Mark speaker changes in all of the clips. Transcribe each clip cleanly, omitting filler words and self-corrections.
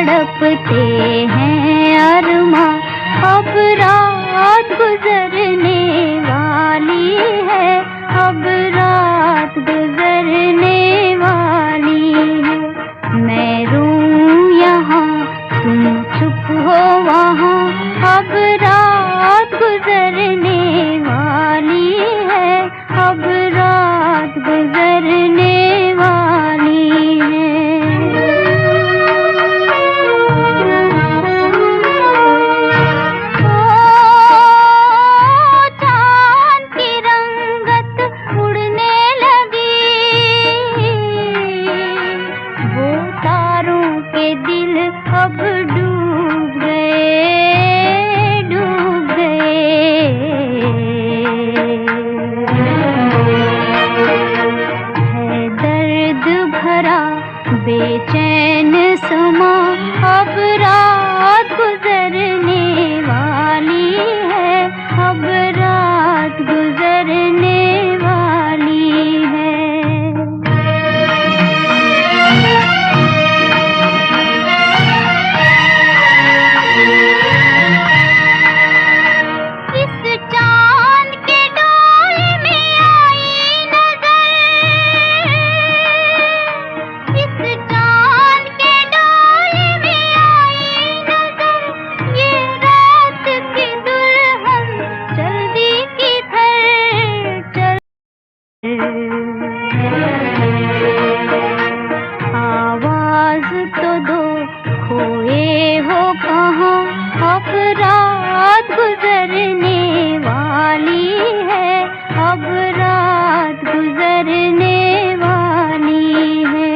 Speaker 1: तड़पते हैं अरमा, अब रात गुजरने वाली है, अब रात गुजरने वाली है। मैं रूं यहाँ तुम चुप हो वहाँ, अब रात गुजरने वाली है, अब रात गुजरने वाली है। चांद की रंगत उड़ने लगी, वो तारों के दिल अब डूब गए, डूब गए। है दर्द भरा बेचैन समा, अब रात गुजरने वाली है, अब रात गुजरने वाली है। इस चांद के डोले में आई नजर, इस चांद के डोले में आई नजर, ये रात की दुल्हन जल्दी किधर चल। आवाज तो दो खोए हो कहाँ, अब रात गुजरने वाली है, अब रात गुजरने वाली है।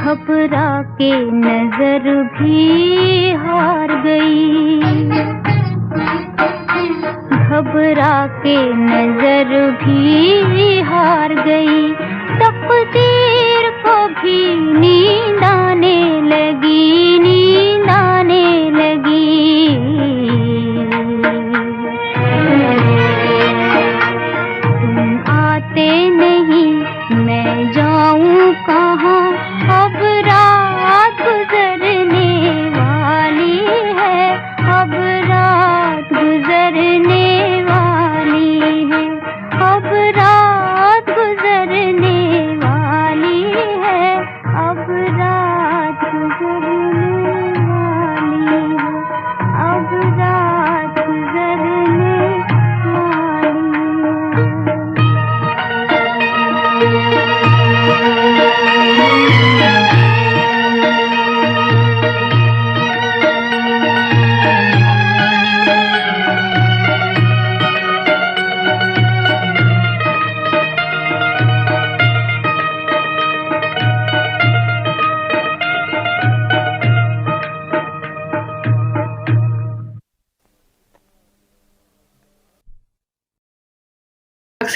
Speaker 1: घबरा के नजर भी हार गई, घबरा के नजर भी हार गई। तकदीर को भी नींद आने लगी, नींद आने लगी। तुम आते नहीं मैं जाऊं कहाँ, अब रात गुजरने वाली है, अब रात गुजरने वाली है, अब रात गुजरने वाली है, अब रात गुजरने वाली है, अब रात गुजरने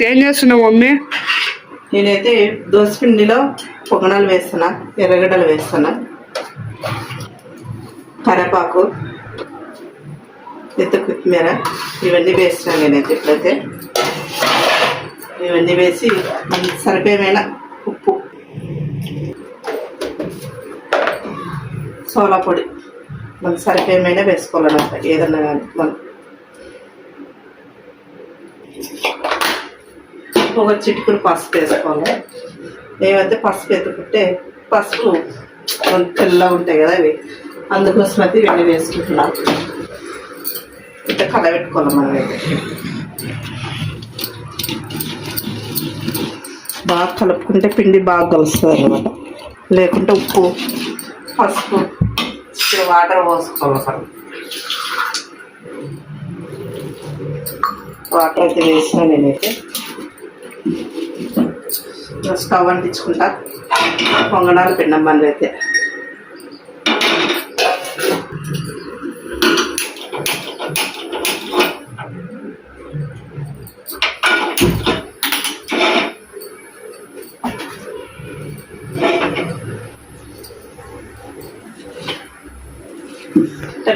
Speaker 2: ఏం చేస్తున్నావు మమ్మీ?
Speaker 3: నేనైతే దోసపిండిలో పొగణాలు వేస్తున్నా, ఎర్రగడ్డలు వేస్తున్నా, కరివేపాకు, కొత్తిమీర ఇవన్నీ వేస్తున్నాను నేనైతే. ఇప్పుడైతే ఇవన్నీ వేసి మనకి సరిపోయేమైనా ఉప్పు, సోలా పొడి మనకు సరిపోయేమైనా వేసుకోవాలన్నమాట. ఏదన్నా కానీ మనం ఒక చిటికుడు పసుపు వేసుకోవాలి. ఏమైతే పసుపు ఎత్తుకుంటే పసుపు తెల్లగా ఉంటాయి కదా అవి, అందుకోసం అయితే ఇవన్నీ వేసుకుంటున్నాం. ఇట్లా కలబెట్టుకోవాలి మనం. అయితే బాగా కలుపుకుంటే పిండి బాగా కలుస్తుంది అన్నమాట. లేకుంటే ఉప్పు పసుపు వాటర్ పోసుకోవాలి. అసలు వాటర్ అయితే వేసిన నేనైతే స్టవ్ అంటించుకుంటా. పొంగనాలు పిండమ్మని అయితే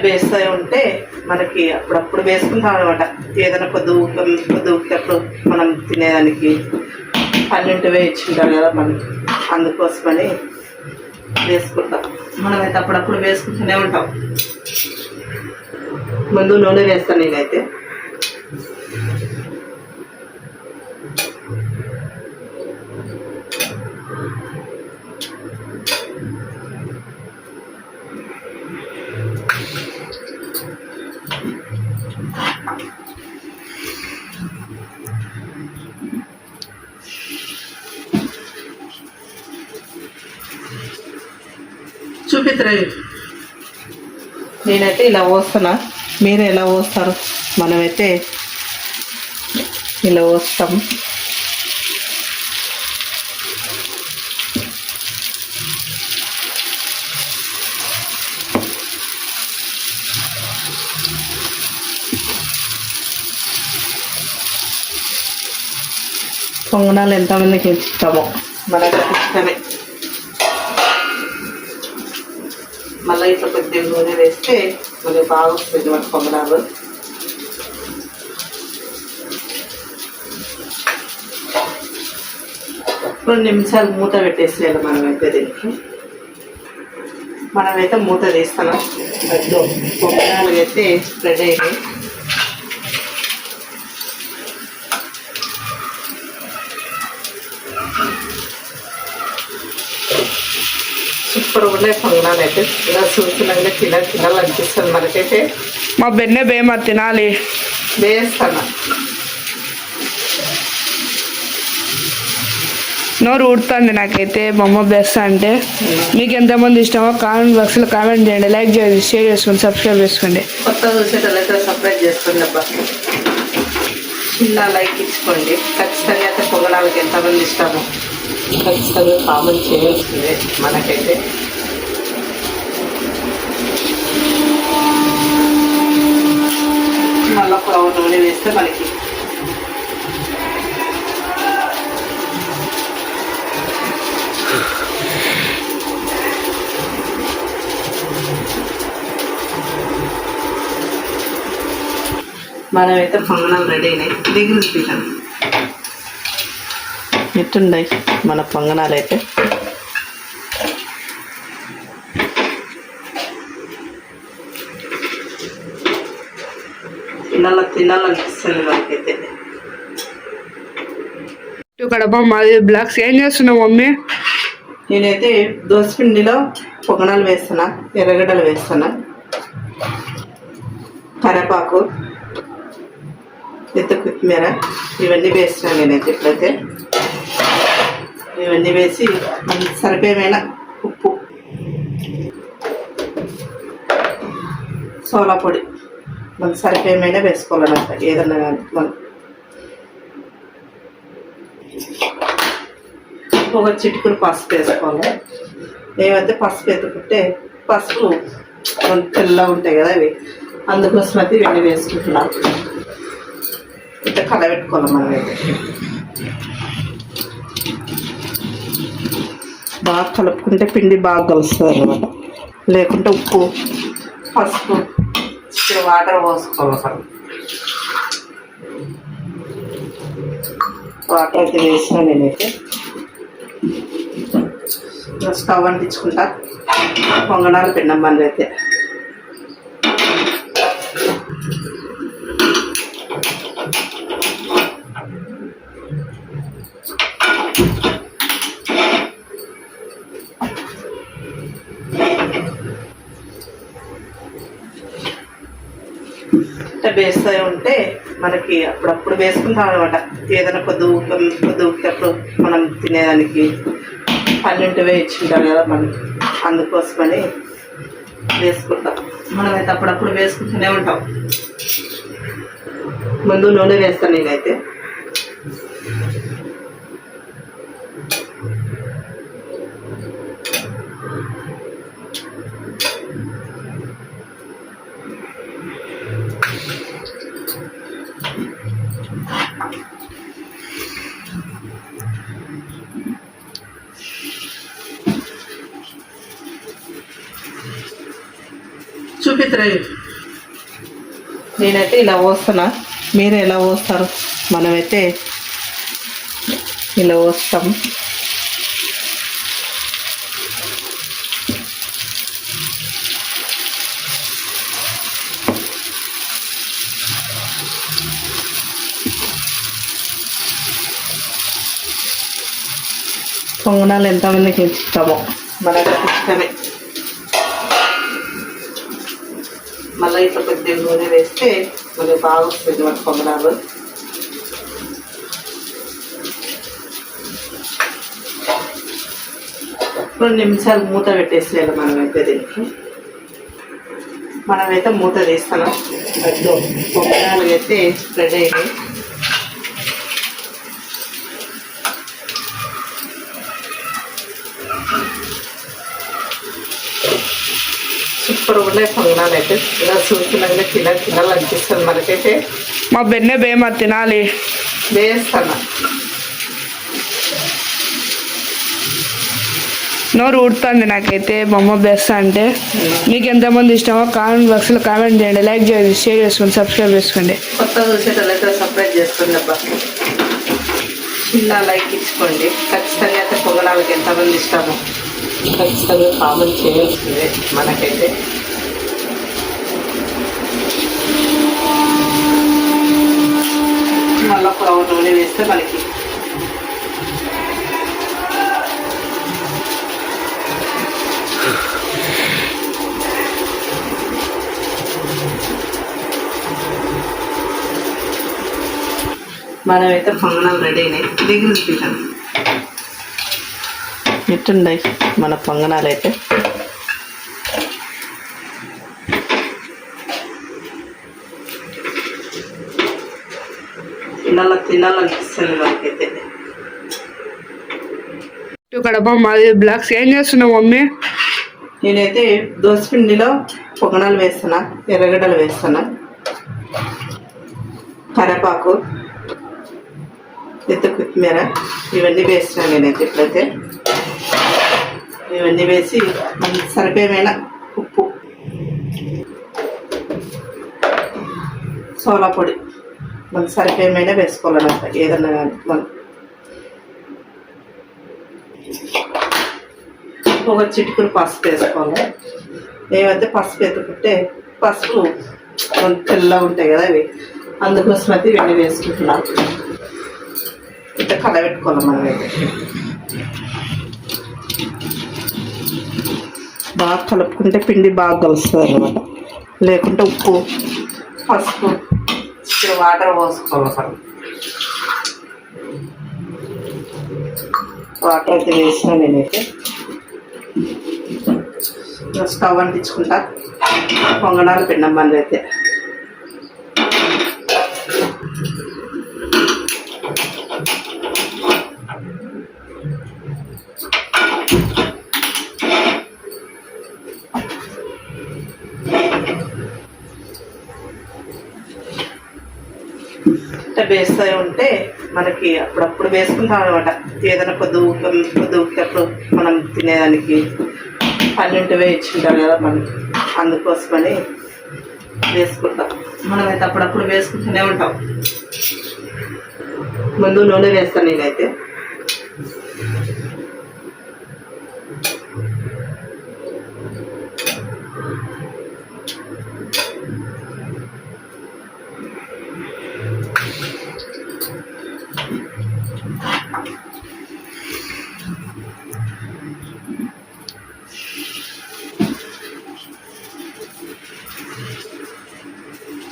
Speaker 3: వేస్తూ ఉంటే మనకి అప్పుడప్పుడు వేసుకుంటాం అనమాట. ఏదైనా పొద్దుప్పుడు మనం తినేదానికి పన్నెండువే ఇచ్చింటారు కదా మనకి, అందుకోసమని వేసుకుంటాం. మనమైతే అప్పుడప్పుడు వేసుకుంటూనే ఉంటాం. ముందు నూనె వేస్తాను నేనైతే. చూపిద్దరు, నేనైతే ఇలా పోస్తున్నా, మీరు ఎలా పోస్తారు? మనమైతే ఇలా పోస్తాం. పొంగనాలు ఎంతమందికి ఇష్టమో మనకు ఇష్టమే. మళ్ళీ ఇట్లా కొద్దిగా నూనె వేస్తే మనకి బాగా వస్తుంది మన పొంగనాలు. రెండు నిమిషాలు మూత పెట్టేసేయాలి మనమైతే దీనికి. మనమైతే మూత తీస్తున్నాం. పొంగనాలు అయితే రెడీ అయ్యాయి. సూపర్ ఉన్నాయి పొంగనాలు అయితే. ఇలా చూస్తున్నాగా తినాలనిపిస్తుంది మనకైతే.
Speaker 2: మా బెన్నె బేమ తినాలి
Speaker 3: వేస్తాను.
Speaker 2: నోరు ఊడుతుంది నాకైతే మా అమ్మ బేస్తా అంటే. మీకు ఎంతమంది ఇష్టమో కామెంట్ బాక్స్లో కామెంట్ చేయండి, లైక్ చేయండి, షేర్ చేసుకోండి, సబ్స్క్రైబ్ చేసుకోండి.
Speaker 3: కొత్త చూసేటట్లయితే సబ్స్క్రైబ్ చేసుకోండి అబ్బా, చిన్న లైక్ ఇచ్చుకోండి. ఖచ్చితంగా అయితే పొంగనాలకి ఎంతమంది ఇష్టమో ఖచ్చితంగా కామెంట్ చేయాల్సిందే మనకైతే. మళ్ళీ ఒక నూనె వేస్తే మనకి మనమైతే పొంగనాలు రెడీ అయినాయి. దగ్గర తీసాను ఎట్టున్నాయి మన పొంగనాలు అయితే. తినాలనిపిస్తుంది మనకైతే.
Speaker 2: కడప మాది బ్లాక్స్. ఏం చేస్తున్నావు మమ్మీ?
Speaker 3: నేనైతే దోసపిండిలో పొంగనాలు వేస్తున్నా, ఎర్రగడ్డలు వేస్తున్నా, కరివేపాకు, ఇంత కొత్తిమీర ఇవన్నీ వేస్తున్నాను నేనైతే. ఇప్పుడైతే ఇవన్నీ వేసి మనకి సరిపోయేమైనా ఉప్పు, సోలా పొడి మనకు సరిపోయేమైనా వేసుకోవాలన్నమాట. ఏదన్నా కానీ మనం ఒక చిటికుడు పసుపు వేసుకోవాలి. ఏమైతే పసుపు ఎత్తుకుంటే పసుపు తెల్లగా ఉంటాయి కదా అవి, అందుకోసం అయితే ఇవన్నీ వేసుకుంటున్నాం. ఇట్లా కలబెట్టుకోవాలి మనమైతే. బాగా కలుపుకుంటే పిండి బాగా కలుస్తుంది అనమాట. లేకుంటే ఉప్పు, పసుపు, ఇక్కడ వాటర్ పోసుకోవాలి. వాటర్ అయితే వేసిన నేనైతే స్టవ్ అంటించుకుంటా. పొంగనాలు పిండం మనది అయితే. వేస్తూ ఉంటే మనకి అప్పుడప్పుడు వేసుకుంటాం అనమాట. ఏదైనా పొద్దుప్పుడు మనం తినేదానికి పన్నెండువే ఇచ్చింటారు కదా మనకి, అందుకోసమని వేసుకుంటాం. మనమైతే అప్పుడప్పుడు వేసుకుంటూనే ఉంటాం. ముందు నూనె వేస్తాను నేనైతే. చూపిద్దరు, నేనైతే ఇలా పోస్తున్నా, మీరు ఎలా పోస్తారు? మనమైతే ఇలా పోస్తాం. పొంగనాలు ఎంతమందికి ఇస్తామో మనకు ఇష్టమే. మళ్ళీ ఇట్లా కొద్దిగా నూనె వేస్తే మనకి బాగా వస్తుంది మన పొంగనాలు. రెండు నిమిషాలు మూత పెట్టేసేయాలి మనమైతే దీనికి. మనమైతే మూత తీస్తాను. పొంగనాలు అయితే రెడీ అయినాయి. సూపర్ ఉన్నాయి పొంగనాలు అయితే. ఇలా చూస్తున్నాగా తినాలనిపిస్తుంది మనకైతే.
Speaker 2: మా బెన్నె బేమ తినాలి
Speaker 3: వేస్తాను.
Speaker 2: నోరు ఊడుతుంది నాకైతే మా అమ్మ బెస్ట్ అంటే. మీకు ఎంతమంది ఇష్టమో కామెంట్ బాక్స్లో కామెంట్ చేయండి, లైక్ చేయండి, షేర్ చేసుకోండి, సబ్స్క్రైబ్ చేసుకోండి.
Speaker 3: కొత్త చూసేటట్లయితే సబ్స్క్రైబ్ చేసుకోండి అబ్బా. చిన్న లైక్ ఇచ్చుకోండి. ఖచ్చితంగా అయితే పొంగనాలకి ఎంతమంది ఇష్టమో ఖచ్చితంగా కామెంట్ చేయాల్సిందే మనకైతే. మళ్ళీ పొడవు నూనె వేస్తే మనకి మనమైతే పొంగనాలు రెడీ అయినాయి. దగ్గర చూపించాను ఎట్టుండయి మన పొంగనాలు అయితే. తినాలనిపిస్తుంది మనకైతే.
Speaker 2: ఇక్కడ మాది బ్లాక్స్ ఏం చేస్తున్నావు మమ్మీ?
Speaker 3: నేనైతే దోసపిండిలో పొంగనాలు వేస్తున్నా, ఎర్రగడ్డలు వేస్తున్నా, కరివేపాకు, కొత్తిమీర ఇవన్నీ వేస్తున్నాను నేనైతే. ఇప్పుడైతే ఇవన్నీ వేసి మనకి సరిపోయేమైనా ఉప్పు, సోలా పొడి మనకి సరిపోయేమైనా వేసుకోవాలన్నమాట. ఏదన్నా కానీ మనం ఒక చిటికుడు పసుపు వేసుకోవాలి. ఏమైతే పసుపు ఎత్తుకుంటే పసుపు మనకి తెల్లగా ఉంటాయి కదా అవి, అందుకోసం అయితే ఇవన్నీ వేసుకుంటున్నాం. ఇట్లా కలబెట్టుకోవాలి మనమైతే. బాగా కలుపుకుంటే పిండి బాగా కలుస్తుంది అన్నమాట. లేకుంటే ఉప్పు, పసుపు, వాటర్ పోసుకోవాలి. వాటర్ అయితే వేసిన నేనైతే స్టవ్ అంటించుకుంటా. పొంగనాలు పిండం మన అయితే వేస్తూ ఉంటే మనకి అప్పుడప్పుడు వేసుకుంటాం అనమాట. ఏదైనా పొద్దుప్పుడు మనం తినేదానికి పన్నెండు వేయించుకుంటారు కదా మనకి, అందుకోసమని వేసుకుంటాం. మనమైతే అప్పుడప్పుడు వేసుకుంటూనే ఉంటాం. ముందు నూనె వేస్తాను నేనైతే.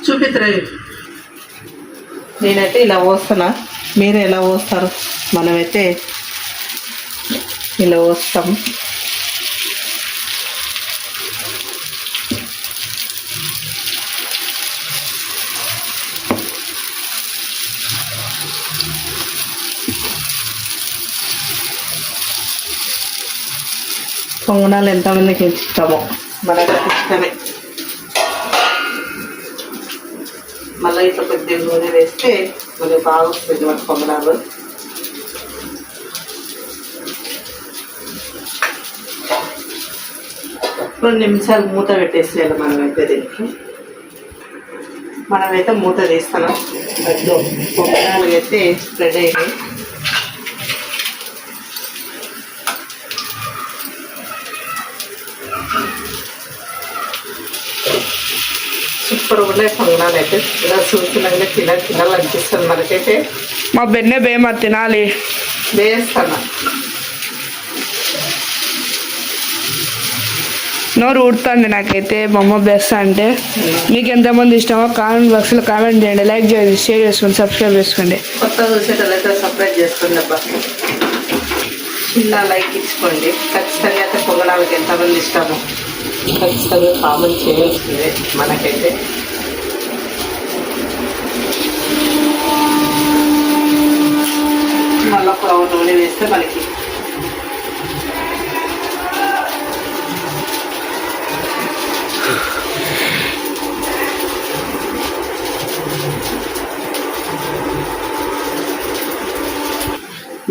Speaker 3: చూపిస్తారా? నేనైతే ఇలా పోస్తున్నా. మీరు ఎలా పోస్తారు? మనమైతే ఇలా పోస్తాం. పొంగనాలు ఎంతమందికి ఇష్టమో మనకు ఇష్టమే. మళ్ళీ ఇట్లా కొద్దిగా నూనె వేస్తే మనకి బాగా వస్తుంది మన పొంగనాలు. రెండు నిమిషాలు మూత పెట్టేసేయాలి మనమైతే దీనికి. మనమైతే మూత తీస్తాను. పొంగనాలు అయితే రెడీ అయినాయి. సూపర్ ఉన్నాయి పొంగనాలు అయితే. ఇలా చూస్తున్నాగా తినాలనిపిస్తుంది మనకైతే.
Speaker 2: మా బెన్నె బేమ తినాలి
Speaker 3: వేస్తాను.
Speaker 2: నోరు ఊడుతుంది నాకైతే మా అమ్మ బెస్ట్ అంటే. మీకు ఎంతమంది ఇష్టమో కామెంట్ బాక్స్లో కామెంట్ చేయండి, లైక్ చేయండి, షేర్ చేసుకోండి, సబ్స్క్రైబ్ చేసుకోండి.
Speaker 3: కొత్త చూసేటోళ్ళైతే సబ్స్క్రైబ్ చేసుకోండి అబ్బా. చిన్న లైక్ ఇచ్చుకోండి. ఖచ్చితంగా అయితే పొంగనాలకి ఎంతమంది ఇష్టమో ఖచ్చితంగా కామెంట్ చేయాల్సిందే మనకైతే. మళ్ళీ పొడవు నూనె వేస్తే మనకి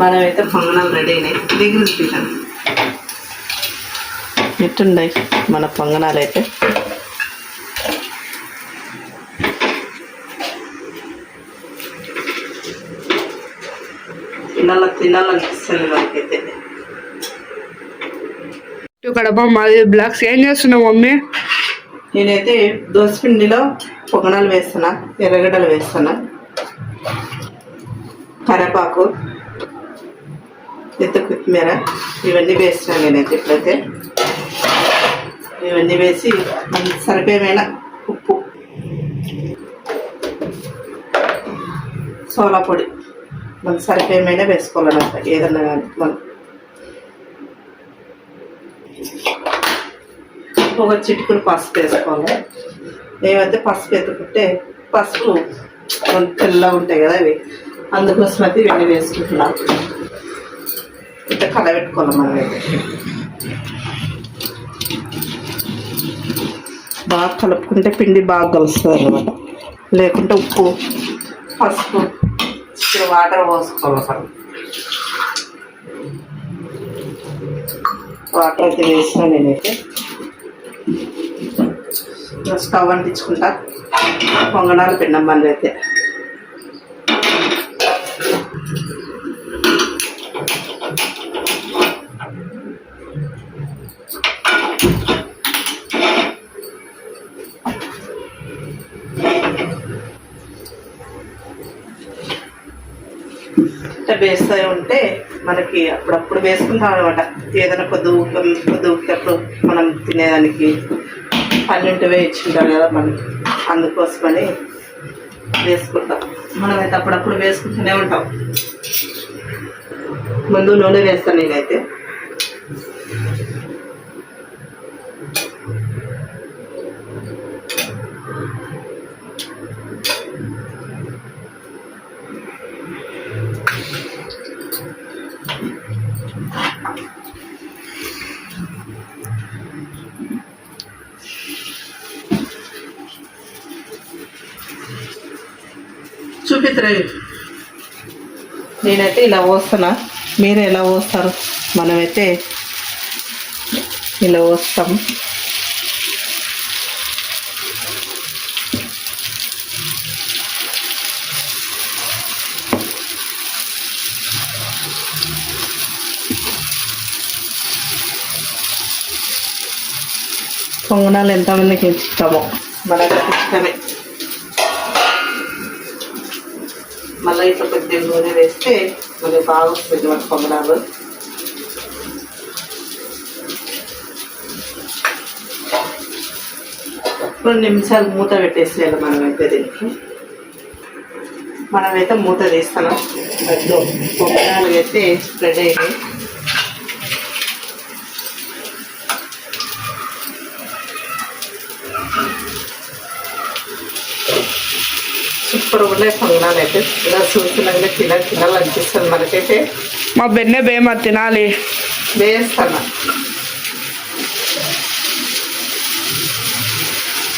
Speaker 3: మనమైతే పొంగనాలు రెడీ అయినాయి. దగ్గర తింటాను ఎట్టున్నాయి మన పొంగనాలు అయితే. తినాలనిపిస్తుంది మనకైతే.
Speaker 2: కడప మాది బ్లాక్స్. ఏం చేస్తున్నావు మమ్మీ?
Speaker 3: నేనైతే దోసపిండిలో పొంగనాలు వేస్తున్నా, ఎర్రగడ్డలు వేస్తున్నా, కరివేపాకు, కొత్తిమీర ఇవన్నీ వేస్తున్నాను నేనైతే. ఇప్పుడైతే ఇవన్నీ వేసి మనకి సరిపోయేమైనా ఉప్పు, సోలా పొడి మనకి సరిపోయేమైనా వేసుకోవాలన్నమాట. ఏదన్నా కానీ మనం ఒక చిటికుడు పసుపు వేసుకోవాలి. ఏమైతే పసుపు ఎత్తుకుంటే పసుపు మనకి తెల్లగా ఉంటాయి కదా అవి, అందుకోసం అయితే ఇవన్నీ వేసుకుంటున్నాం. ఇంత కలబెట్టుకోవాలి మనమైతే. బాగా కలుపుకుంటే పిండి బాగా కలుస్తుంది అన్నమాట. లేకుంటే ఉప్పు, పసుపు, వాటర్ పోసుకోవాలి. మనం వాటర్ అయితే వేసిన నేనైతే స్టవ్ అంటించుకుంటా. పొంగనాలు పిండం మన అయితే. వేస్తూ ఉంటే మనకి అప్పుడప్పుడు వేసుకుంటాం అనమాట. ఏదైనా పొద్దుప్పుడు మనం తినేదానికి పన్నెంటువే ఇచ్చింటారు కదా మనకి, అందుకోసమని వేసుకుంటాం. మనమైతే అప్పుడప్పుడు వేసుకుంటూనే ఉంటాం. ముందు నూనె వేస్తాను నేనైతే. చూపిద్దరు. నేనైతే ఇలా పోస్తున్నా, మీరు ఎలా పోస్తారు? మనమైతే ఇలా పోస్తాం. పొంగనాలు ఎంతమందికి ఇస్తామో మనకి ఇష్టమే. మళ్ళీ ఇట్లా కొద్దిగా నూనె వేస్తే మనకి బాగా వస్తుంది మన పొంగనాలు. రెండు నిమిషాలు మూత పెట్టేసేయాలి మనమైతే దీనికి. మనమైతే మూత తీస్తాం. పొంగనాలు అయితే రెడీ అయినాయి. సూపర్ ఉన్నాయి పొంగనాలు అయితే. ఇలా చూస్తున్నాగా తినాలనిపిస్తుంది మనకైతే.
Speaker 2: మా బెన్నె బేమ తినాలి
Speaker 3: వేస్తాను.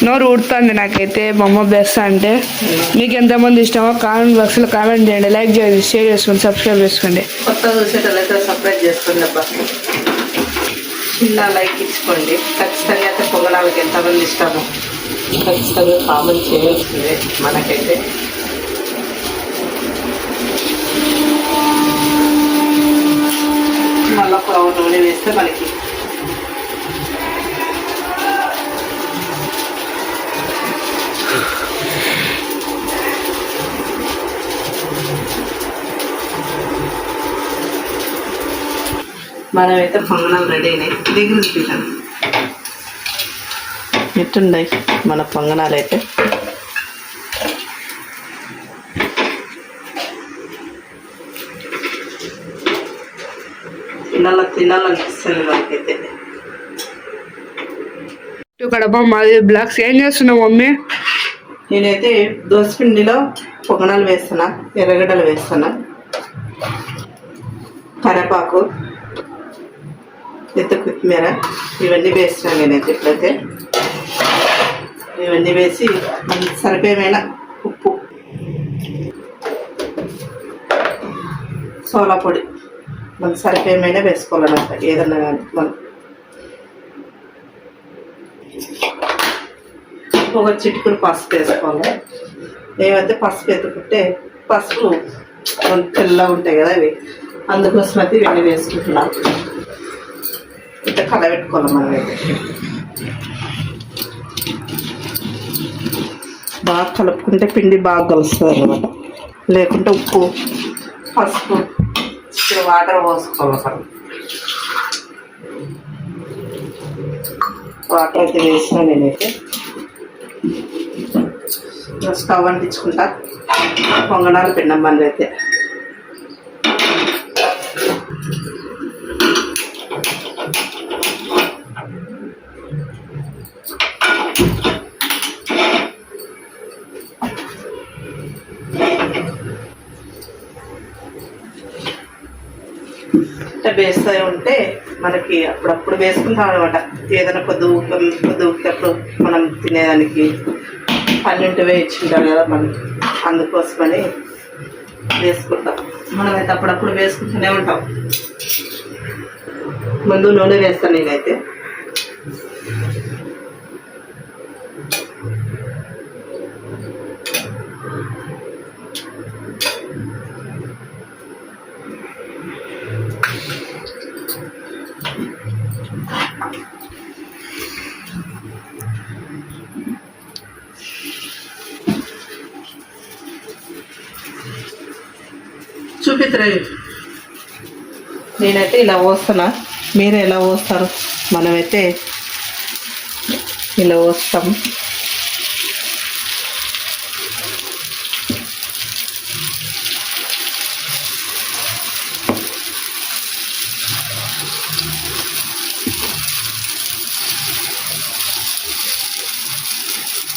Speaker 2: నోరు ఊడుతుంది నాకైతే మా అమ్మ బెస్ట్ అంటే. మీకు ఎంతమంది ఇష్టమో కామెంట్ బాక్స్లో కామెంట్ చేయండి, లైక్ చేయండి, షేర్ చేసుకోండి, సబ్స్క్రైబ్ చేసుకోండి.
Speaker 3: కొత్త చూసేటోళ్ళైతే సబ్స్క్రైబ్ చేసుకోండి అబ్బా. చిన్న లైక్ ఇచ్చుకోండి. ఖచ్చితంగా అయితే పొంగనాలకి ఎంతమంది ఇష్టమో ఖచ్చితంగా కామెంట్ చేయాల్సిందే మనకైతే. నూనె వేస్తే మనకి మనమైతే పొంగనాలు రెడీ అయినాయి. దగ్గర తీసాను ఎట్టున్నాయి మన పొంగనాలు అయితే. తినాలనిపిస్తుంది మనకైతే.
Speaker 2: ఇక్కడ మాది బ్లాక్స్ ఏం చేస్తున్నావు మమ్మీ?
Speaker 3: నేనైతే దోసపిండిలో పొంగనాలు వేస్తున్నా, ఎర్రగడ్డలు వేస్తున్నా, కరివేపాకు, ఇంత కొత్తిమీర ఇవన్నీ వేస్తున్నాను నేనైతే. ఇప్పుడైతే ఇవన్నీ వేసి మనకి సరిపోయేమైనా ఉప్పు, సోలా పొడి మనకు సరిపోయేమైనా వేసుకోవాలన్నమాట. ఏదన్నా కానీ మనం ఒక చిటికుడు పసుపు వేసుకోవాలి. మేమైతే పసుపు ఎత్తుకుంటే పసుపు తెల్లగా ఉంటాయి కదా అవి, అందుకోసం అయితే ఇవన్నీ వేసుకుంటున్నాం. ఇట్లా కలబెట్టుకోవాలి మనమైతే. బాగా కలుపుకుంటే పిండి బాగా కలుస్తుంది అన్నమాట. లేకుంటే ఉప్పు, పసుపు, ఇక్కడ వాటర్ పోసుకోవాలి. అసలు వాటర్ అయితే వేసిన నేనైతే స్టవ్ అంటించుకుంటా. పొంగనాలు పిండం మనది అయితే. ఇట్లా వేస్తూ ఉంటే మనకి అప్పుడప్పుడు వేసుకుంటాం అనమాట. ఏదైనా పొద్దుప్పుడు మనం తినేదానికి పన్నెండువే ఇచ్చింటాం కదా మనం, అందుకోసమని వేసుకుంటాం. మనమైతే అప్పుడప్పుడు వేసుకుంటూనే ఉంటాం. ముందు నూనె వేస్తాను నేనైతే. చూపిద్దరు. నేనైతే ఇలా పోస్తున్నా, మీరు ఎలా పోస్తారు? మనమైతే ఇలా పోస్తాం.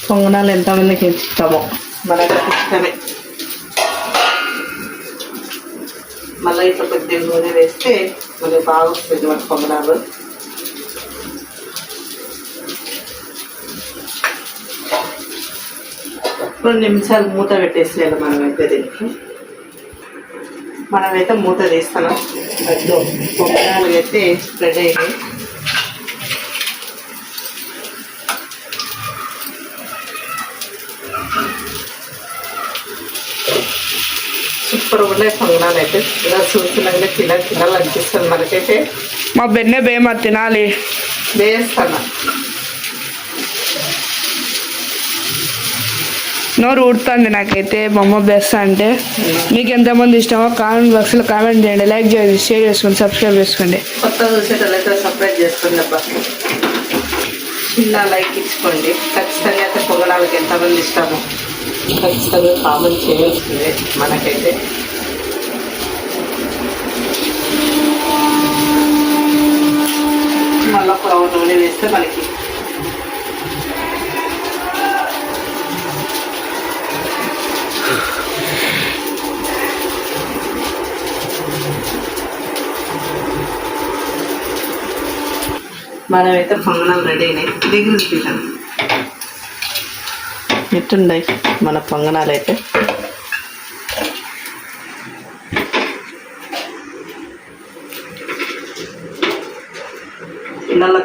Speaker 3: పొంగనాలు ఎంతమందికి ఇస్తామో మనకి ఇష్టమే. మళ్ళీ ఇట్లా కొద్దిగా నూనె వేస్తే మనకి బాగా వస్తుంది మన పొంగనాలు. రెండు నిమిషాలు మూత పెట్టేసేయాలి మనమైతే దీనికి. మనమైతే మూత తీస్తున్నాం. పొంగనాలు అయితే రెడీ అయినాయి. సూపర్ ఉన్నాయి పొంగనాలు అయితే. ఇలా చూస్తున్నాగా తినాలనిపిస్తుంది మనకైతే.
Speaker 2: మా బెన్నె బేమ తినాలి
Speaker 3: వేస్తాను.
Speaker 2: నోరు ఊడుతుంది నాకైతే మా అమ్మ బెస్ట్ అంటే. మీకు ఎంతమంది ఇష్టమో కామెంట్ బాక్స్లో కామెంట్ చేయండి, లైక్ చేయండి, షేర్ చేసుకోండి, సబ్స్క్రైబ్ చేసుకోండి.
Speaker 3: కొత్త చూసేటట్లయితే సబ్స్క్రైబ్ చేసుకోండి అబ్బా. చిన్న లైక్ ఇచ్చుకోండి. ఖచ్చితంగా అయితే పొంగనాలకి ఎంతమంది ఇష్టమో ఖచ్చితంగా కామెంట్ చేయాల్సిందే మనకైతే. మళ్ళీ పొడవు నూనె వేస్తే మనకి మనమైతే పొంగనాలు రెడీ అయినాయి. దగ్గర తీసాను ఎట్టున్నాయి మన పొంగనాలు అయితే.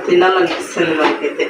Speaker 3: తినాలనిపిస్తుంది మనకైతే.